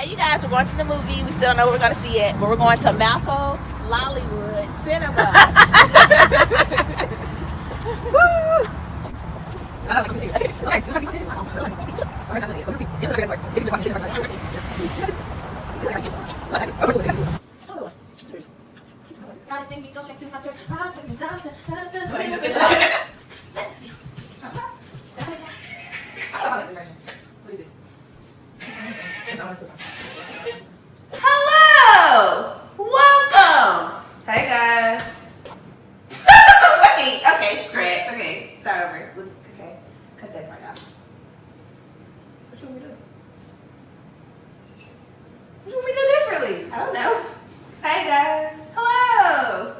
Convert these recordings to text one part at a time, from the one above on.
Hey, you guys, we're going to the movie. We still don't know where we're going to see it, but we're going to Malco Lollywood Cinema. Woo! Hello! Welcome! Hey guys. Wait, okay, scratch. Okay, start over. Okay, cut that part out. What you want me to do? What do we do differently? I don't know. Hey guys. Hello!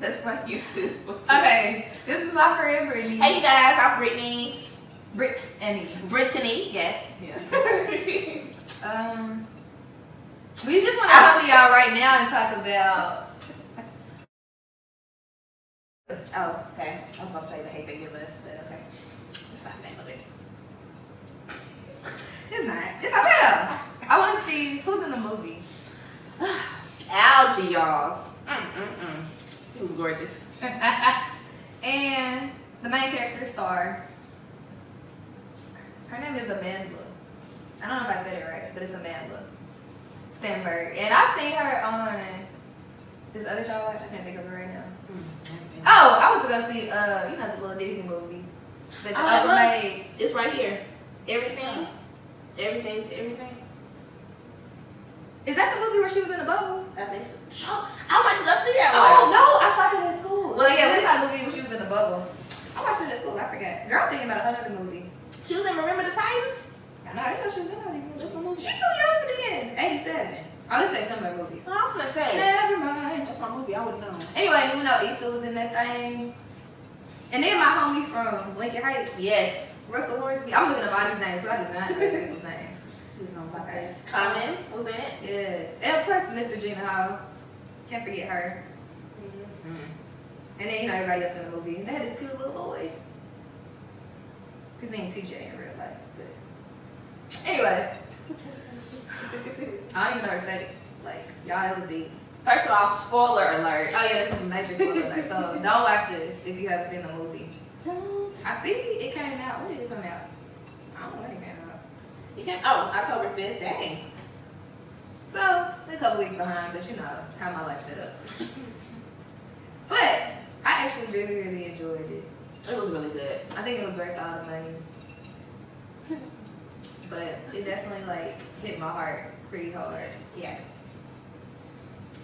That's my YouTube. Okay, this is my friend Brittany. Hey, you guys, I'm Brittany. Brittany. Yes. Yeah. We just want to come to y'all right now and talk about. Oh, okay. I was about to say the hate they give us, but okay. That's not the name of it. It's not. It's okay though. I want to see who's in the movie. Algie, y'all. He was gorgeous. And the main character star. Her name is Amanda. I don't know if I said it right, but it's Amanda Stenberg. And I've seen her on this other show I watch. I can't think of it right now. Oh, I went to go see the little Disney movie. The Upper Maid. It's right here. Everything. Everything. Is that the movie where she was in a bubble? I think so. I went to go see that Oh one. no, I saw it at school. Well, Yeah, we saw the movie when she was in the bubble. I watched it at school. I forgot. Girl, I'm thinking about another movie. She was in Remember the Titans? I know. I didn't know she was in all these movies. Just one movie. She's too young then. 87. I would say some of her movies. I was gonna say. Never mind. That's my movie. I wouldn't know. Anyway, we know Issa was in that thing. And then my homie from Lincoln Heights. Yes. Russell Hornsby. I'm looking up all these names, but I do not know these people's names. Who's known about this? Common was in it. Yes. And of course, Mr. Gina Hall. Can't forget her. And then, everybody else in the movie. They had this cute little boy. His name TJ in real life. But anyway. I don't even know her state. Like, y'all, that was deep. First of all, spoiler alert. Oh, yeah, this is a major spoiler alert. So, don't watch this if you haven't seen the movie. I see it came out. When did it come out? I don't know when it came out. It came, October 5th. Dang. So, a couple weeks behind, but you know how my life's set up. But, I actually really, really enjoyed it. It was really good. I think it was worth all the money. But it definitely hit my heart pretty hard. Yeah.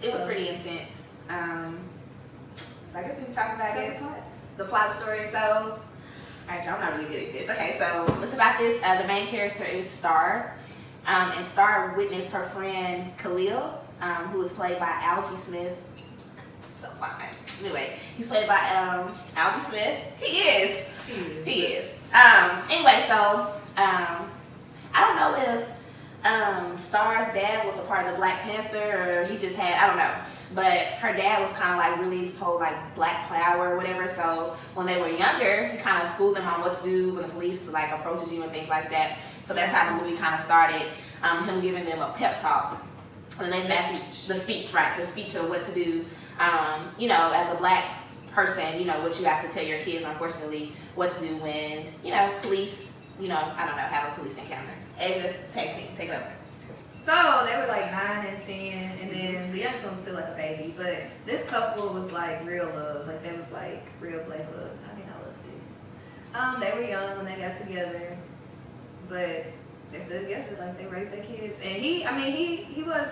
It was pretty intense. So I guess we can talk about the plot story. So, alright, y'all, I'm not really good at this. Okay, so what's about this? The main character is Star. And Star witnessed her friend Khalil, who was played by Algie Smith. So fine. Anyway, he's played by Algie Smith. He is. Anyway, so I don't know if Star's dad was a part of the Black Panther or he just had, I don't know. But her dad was kind of really whole Black Power or whatever. So when they were younger, he kind of schooled them on what to do when the police approaches you and things like that. So that's how the movie kind of started. Him giving them a pep talk. And then the speech of what to do. As a Black person, what you have to tell your kids, unfortunately, what to do when, police, I don't know, have a police encounter. Asia, take it over. So they were 9 and 10, and then the youngest one was still a baby. But this couple was real love. They was real Black love. I mean, I loved it. They were young when they got together, but they stood together. They raised their kids. And he was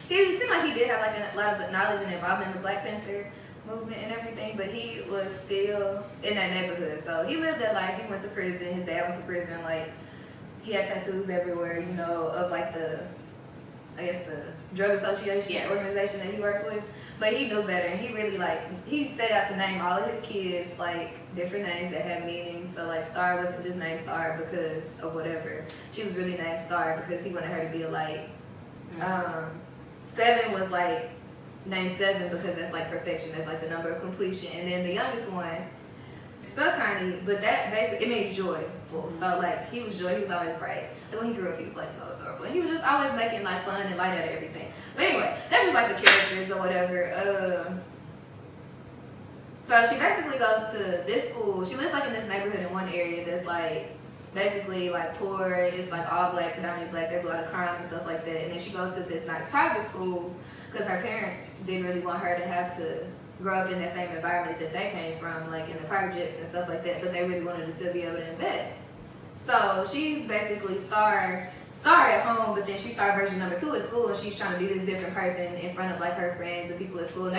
he seemed like he did have a lot of knowledge and involvement in the Black Panther movement and everything, but he was still in that neighborhood. So he lived that life. He went to prison. His dad went to prison. He had tattoos everywhere, of the drug association organization that he worked with. But he knew better, and he really he set out to name all of his kids different names that had meanings. So Star wasn't just named Star because of whatever. She was really named Star because he wanted her to be a light. 7 was named 7 because that's perfection. That's the number of completion. And then the youngest one, So tiny, but that basically, it means joyful. So like, he was joy, he was always bright. Like when he grew up, he was like so adorable. And he was just always making like fun and light out of everything. But anyway, that's just like the characters or whatever. So she basically goes to this school. She lives like in this neighborhood in one area that's like basically like poor. It's like all black, predominantly black. There's a lot of crime and stuff like that. And then she goes to this nice private school because her parents didn't really want her to have to grow up in that same environment that they came from, like in the private jets and stuff like that. But they really wanted to still be able to invest. So she's basically Star at home, but then she's Star version number 2 at school, and she's trying to be this different person in front of like her friends and people at school. And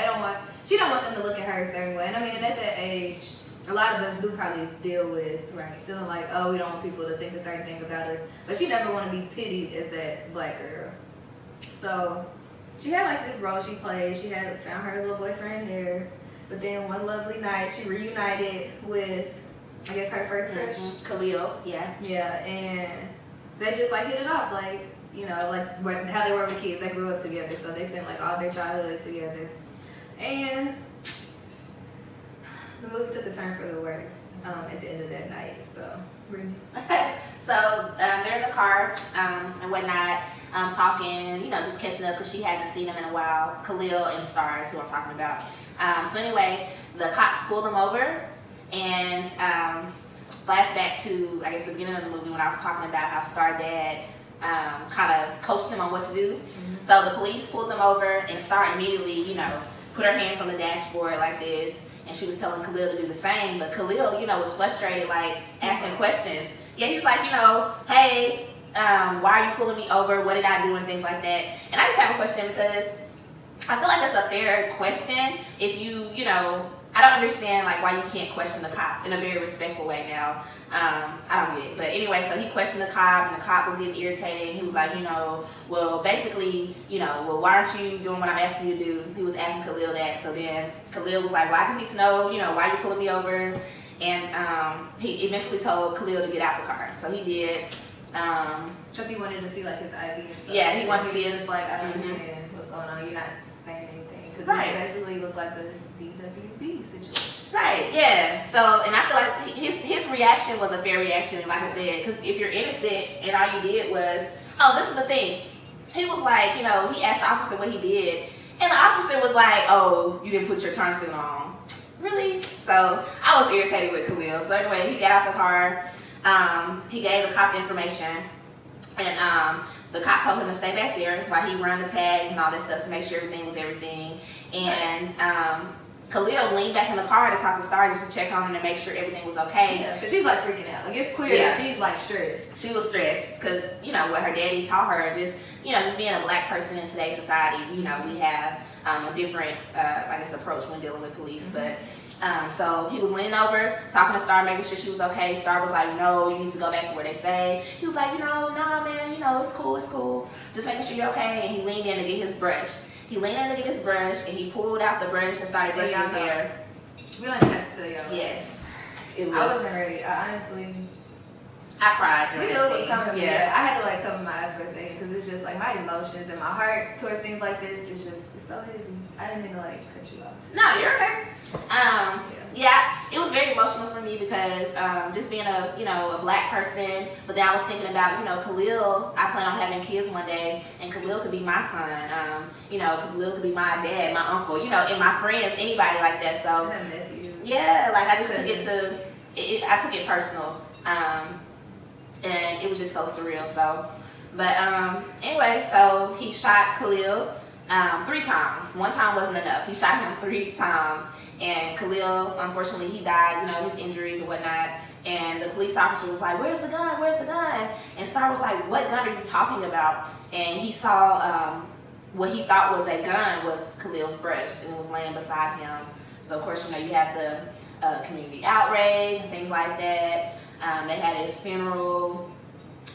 she don't want them to look at her a certain way. And I mean, and at that age, a lot of us do probably deal with feeling like, oh, we don't want people to think a certain thing about us. But she never want to be pitied as that black girl. So she had like this role she played. She had found her little boyfriend there. But then one lovely night, she reunited with, I guess, her first crush. Khalil, yeah. Yeah, and they just like hit it off, like, you know, like how they were with kids. They grew up together, so they spent like all their childhood together. And the movie took a turn for the worse at the end of that night. So, Brittany. So they're in the car and whatnot, talking, you know, just catching up because she hasn't seen him in a while. Khalil and Star is who I'm talking about. So anyway, the cops pulled them over, and flashback to, I guess, the beginning of the movie when I was talking about how Star dad kind of coached him on what to do. Mm-hmm. So the police pulled them over, and Star immediately, you know, put her hands on the dashboard like this, and she was telling Khalil to do the same. But Khalil, you know, was frustrated, like asking questions. Yeah, he's like, you know, hey, why are you pulling me over? What did I do? And things like that. And I just have a question because I feel like that's a fair question. If you know, I don't understand like why you can't question the cops in a very respectful way now. I don't get it. But anyway, so he questioned the cop, and the cop was getting irritated. He was like, you know, well, basically, you know, well, why aren't you doing what I'm asking you to do? He was asking Khalil that. So then Khalil was like, well, I just need to know, you know, why you're pulling me over. And he eventually told Khalil to get out the car. So he did. Because he wanted to see like his ID and stuff. Yeah, he wanted to see his. his. Like, I don't understand what's going on. You're not saying anything. Because Right. it basically looked like the DWB situation. Right, yeah. So, and I feel like his reaction was a fair reaction, like I said, because if you're innocent and all you did was, oh, this is the thing. He was like, you know, he asked the officer what he did, and the officer was like, oh, you didn't put your turn signal on. Really? So, I was irritated with Khalil. So, anyway, he got out the car. He gave the cop the information, and the cop told him to stay back there while he ran the tags and all that stuff to make sure everything was everything. And Khalil leaned back in the car to talk to Star just to check on him and make sure everything was okay. Yeah, because she's like freaking out. Like, it's clear that she's like stressed. She was stressed because, you know, what her daddy taught her, just, you know, just being a black person in today's society, you know, we have a different, I guess, approach when dealing with police. Mm-hmm. But so he was leaning over, talking to Star, making sure she was okay. Star was like, no, you need to go back to where they say. He was like, you know, nah, man, you know, it's cool. Just making sure you're okay. And he leaned in to get his brush. He leaned in to get his brush, and he pulled out the brush and started brushing his hair. We don't have to tell y'all. Yes. It was. I wasn't ready. I honestly... I cried. We knew it was coming. Yeah. I had to like cover my eyes for a second because it's just like my emotions and my heart towards things like this is just, it's so heavy. I didn't mean to like cut you off. No, you're okay. Yeah, it was very emotional for me because just being a black person, but then I was thinking about, you know, Khalil, I plan on having kids one day, and Khalil could be my son, you know, Khalil could be my dad, my uncle, you know, and my friends, anybody like that. So yeah, like I just took I took it personal, and it was just so surreal. So, but anyway, so he shot Khalil 3 times. One time wasn't enough. He shot him 3 times. And Khalil, unfortunately, he died, you know, his injuries and whatnot. And the police officer was like, where's the gun? Where's the gun? And Star was like, what gun are you talking about? And he saw what he thought was a gun was Khalil's brush, and it was laying beside him. So, of course, you know, you have the community outrage and things like that. They had his funeral.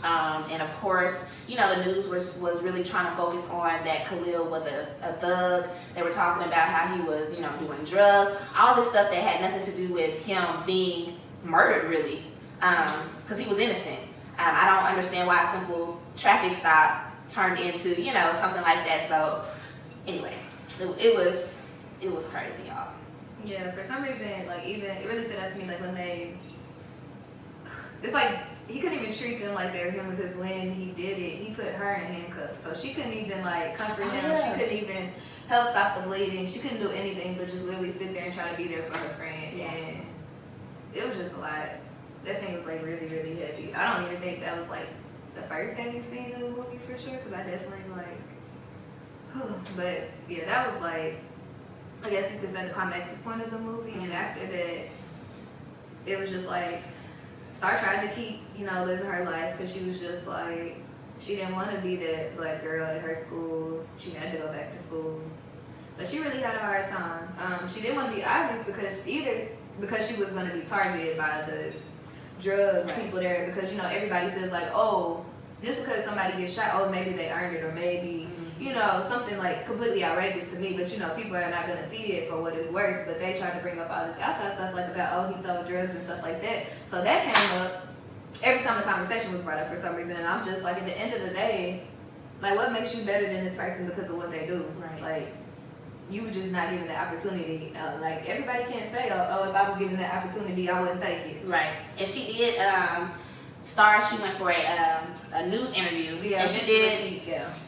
And of course, you know, the news was really trying to focus on that Khalil was a thug. They were talking about how he was, you know, doing drugs, all this stuff that had nothing to do with him being murdered, really, because he was innocent. I don't understand why a simple traffic stop turned into, you know, something like that. So anyway, it was crazy, y'all. Yeah, for some reason, like even it really stood out to me like when it's like he couldn't even treat them like they were him because when he did it, he put her in handcuffs, so she couldn't even like comfort him. Yeah. She couldn't even help stop the bleeding. She couldn't do anything but just literally sit there and try to be there for her friend. Yeah. And it was just a lot. That scene was like really, really heavy. I don't even think that was like the first heavy scene of the movie for sure, because I definitely like, but yeah, that was like, I guess you could say the climactic point of the movie. And after that, it was just like, Star tried to keep, you know, living her life because she was just like, she didn't want to be that black girl at her school. She had to go back to school. But she really had a hard time. She didn't want to be obvious because she was going to be targeted by the drug people there, because, you know, everybody feels like, oh, just because somebody gets shot, oh, maybe they earned it, or maybe, you know, something like completely outrageous to me, but, you know, people are not going to see it for what it's worth, but they tried to bring up all this outside stuff, like about, oh, he sold drugs and stuff like that. So that came up every time the conversation was brought up for some reason, and I'm just like, at the end of the day, like, what makes you better than this person because of what they do? Right. Like, you were just not given the opportunity. Like, everybody can't say, oh, if I was given that opportunity, I wouldn't take it. Right. And she did, Star, she went for a news interview. Yeah, and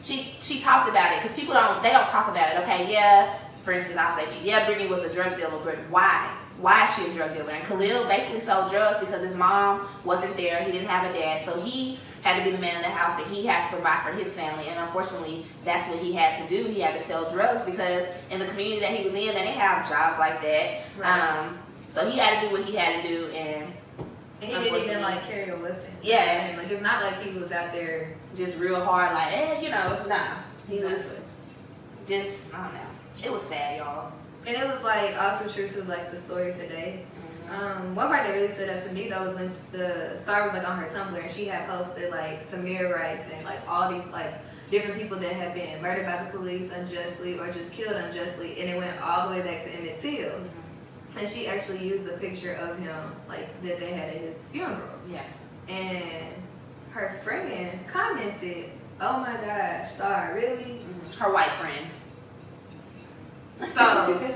she talked about it, because people don't talk about it. Okay, yeah, for instance, I'll say, yeah, Brittany was a drug dealer, but why? Why is she a drug dealer? And Khalil basically sold drugs because his mom wasn't there. He didn't have a dad, so he had to be the man in the house, and he had to provide for his family. And unfortunately, that's what he had to do. He had to sell drugs because in the community that he was in, they didn't have jobs like that. Right. So he had to do what he had to do, and he didn't even like carry a weapon. Yeah. Like, it's not like he was out there just real hard, like, you know, nah. He was just, I don't know. It was sad, y'all. And it was like also true to like the story today. One part that really stood out to me though was when the Star was like on her Tumblr, and she had posted like Tamir Rice and like all these like different people that had been murdered by the police unjustly or just killed unjustly, and it went all the way back to Emmett Till. And she actually used a picture of him like that they had at his funeral. Yeah. And her friend commented, "Oh my gosh, Star, really?" Her white friend. So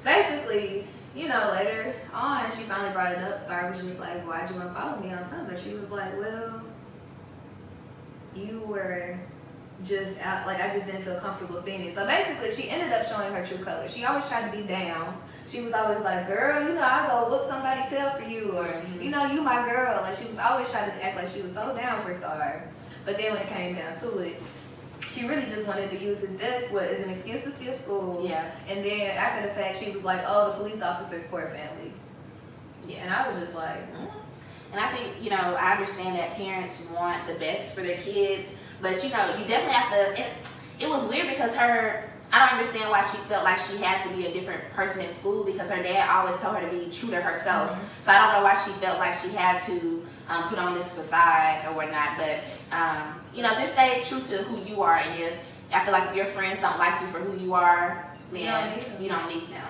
basically, you know, later on, she finally brought it up. Star was just like, "Why'd you unfollow me on Tumblr?" She was like, "Well, you were just out, like, I just didn't feel comfortable seeing it." So basically, she ended up showing her true colors. She always tried to be down. She was always like, "Girl, you know, I'll go whoop somebody's tail for you," or, you know, "You my girl." Like, she was always trying to act like she was so down for Star. But then when it came down to it, she really just wanted to use his death as an excuse to skip school. Yeah. And then after the fact, she was like, "Oh, the police officer's poor family." Yeah. And I was just like, And I think, you know, I understand that parents want the best for their kids, but, you know, you definitely have to, it was weird because I don't understand why she felt like she had to be a different person at school, because her dad always told her to be true to herself. So I don't know why she felt like she had to put on this facade or whatnot, but, you know, just stay true to who you are. And if I feel like your friends don't like you for who you are, then you don't need them.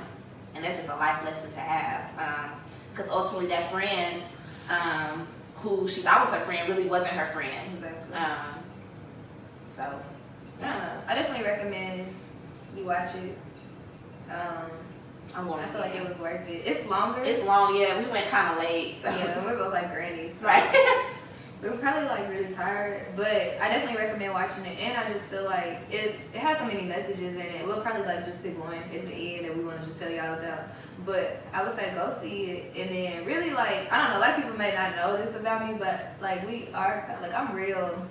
And that's just a life lesson to have. Because ultimately that friend who she thought was her friend really wasn't her friend. exactly. So, I don't know. I definitely recommend you watch it. I'm going I feel like it was worth it. It's longer. It's long, yeah. We went kind of late. So. Yeah, we're both like grannies. So Right. we were probably like really tired, but I definitely recommend watching it. And I just feel like it has so many messages in it. We'll probably like just pick one at the end that we want to just tell y'all about. But I would say go see it, and then really like, I don't know, a lot of people may not know this about me, but like we are like, I'm real.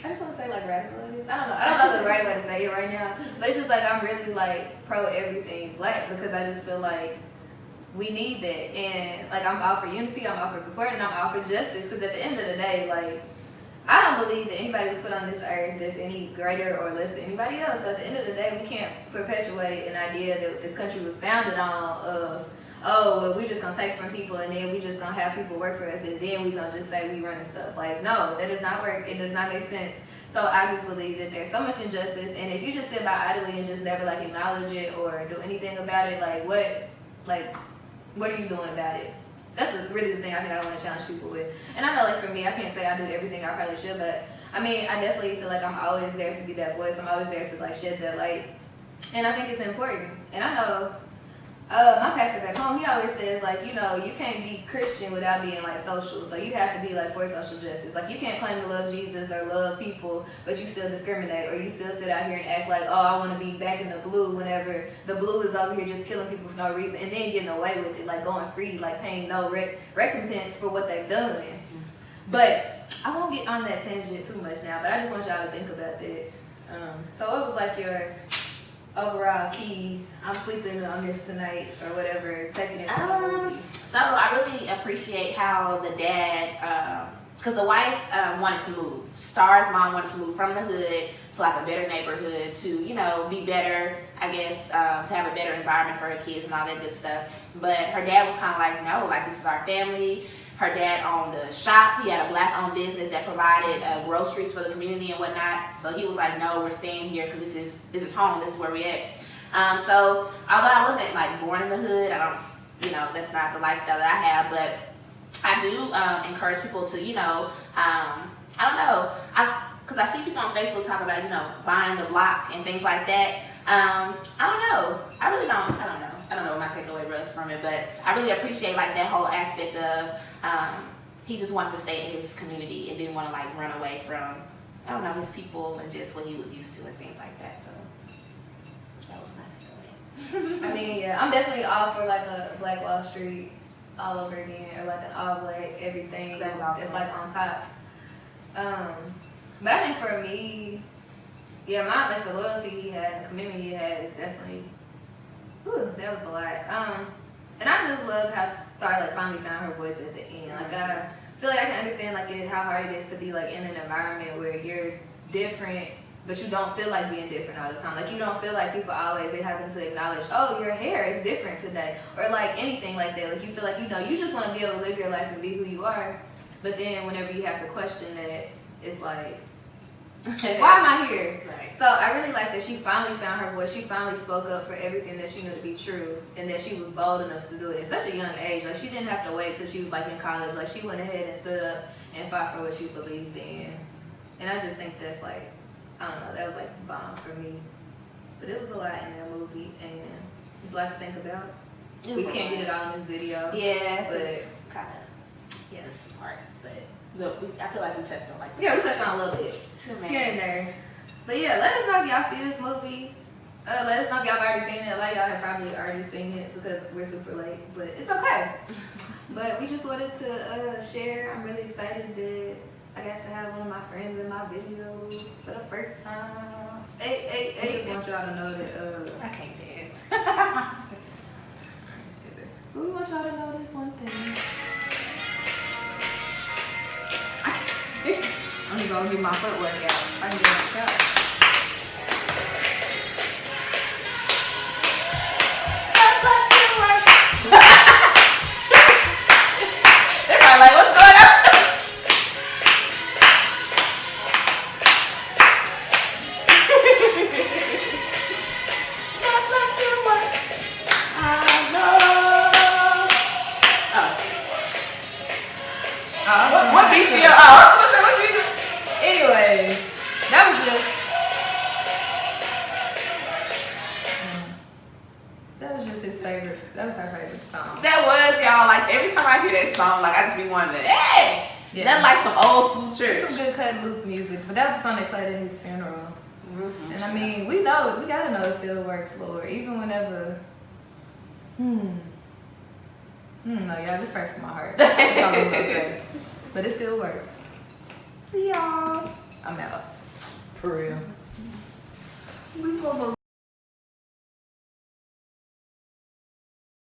I just want to say like radical in this. I don't know the right way to say it right now, but it's just like I'm really like pro everything black, because I just feel like we need that. And like, I'm all for unity, I'm all for support, and I'm all for justice, because at the end of the day, like, I don't believe that anybody was put on this earth that's any greater or less than anybody else. So at the end of the day, we can't perpetuate an idea that this country was founded on of, oh, well, we're just gonna take from people and then we just gonna have people work for us and then we gonna just say we running stuff. Like, no, that does not work. It does not make sense. So I just believe that there's so much injustice, and if you just sit by idly and just never like acknowledge it or do anything about it, like what are you doing about it? That's really the thing I think I want to challenge people with. And I know, like, for me, I can't say I do everything I probably should, but I mean, I definitely feel like I'm always there to be that voice. I'm always there to like shed that light, and I think it's important. And I know My pastor back home, he always says, like, you know, you can't be Christian without being, like, social. So you have to be, like, for social justice. Like, you can't claim to love Jesus or love people, but you still discriminate. Or you still sit out here and act like, oh, I want to be back in the blue whenever the blue is over here just killing people for no reason. And then getting away with it, like, going free, like, paying no recompense for what they've done. But I won't get on that tangent too much now, but I just want y'all to think about that. So what was, like, your overall key, I'm sleeping on this tonight, or whatever, taking it from the movie? So I really appreciate how the dad, because the wife wanted to move. Star's mom wanted to move from the hood to like a better neighborhood to, you know, be better, I guess, to have a better environment for her kids and all that good stuff. But her dad was kind of like, no, like, this is our family. Her dad owned a shop. He had a black-owned business that provided groceries for the community and whatnot. So he was like, no, we're staying here because this is home. This is where we at. So although I wasn't like born in the hood, I don't, you know, that's not the lifestyle that I have. But I do encourage people to, you know, I don't know, because I see people on Facebook talk about, you know, buying the block and things like that. I don't know. I really don't. I don't know. I don't know what my takeaway was from it, but I really appreciate like that whole aspect of he just wanted to stay in his community and didn't want to like run away from, I don't know, his people and just what he was used to and things like that. So that was my takeaway. I mean, yeah, I'm definitely all for like a Black Wall Street all over again, or like an all black everything That was awesome. that's like on top. But I think for me, yeah, like the loyalty he had, the commitment he had is definitely, whew, that was a lot. And I just love how Star like finally found her voice at the end. Like, I feel like I can understand like how hard it is to be like in an environment where you're different, but you don't feel like being different all the time. Like, you don't feel like people always, they happen to acknowledge, oh, your hair is different today, or like anything like that. Like, you feel like, you know, you just want to be able to live your life and be who you are. But then whenever you have to question that, it's like, why am I here? Right. So I really like that she finally found her voice. She finally spoke up for everything that she knew to be true, and that she was bold enough to do it at such a young age. Like, she didn't have to wait till she was like in college. Like, she went ahead and stood up and fought for what she believed in. And I just think that's like, I don't know, that was like bomb for me. But it was a lot in that movie, and it's a lot to think about. We can't get it all in this video. Yeah, but kind of, yeah, some parts, but look, I feel like we touched on like yeah, we touched on a little bit here and there. But yeah, let us know if y'all see this movie. Let us know if y'all have already seen it. A lot of y'all have probably already seen it because we're super late, but it's okay. But we just wanted to share. I'm really excited that I got to have one of my friends in my video for the first time. Hey, I just want y'all to know that I can't dance. we want y'all to know this one thing. I'm just gonna get my footwork out. I can get my couch. They're probably like, what's going on? God bless your work. I know. Oh. What beat she up? Oh, what you do? Anyways, that was just his favorite. That was her favorite song. That was, y'all. Like, every time I hear that song, like, I just be wondering, hey, Yeah. nothing like some old school church. Some good cut loose music, but that was the song they played at his funeral. Mm-hmm. And I mean, we know, we gotta know it still works, Lord. Even whenever, no, y'all, just pray for my heart. That's all I'm gonna say. But it still works. See y'all. I'm out. For real. We go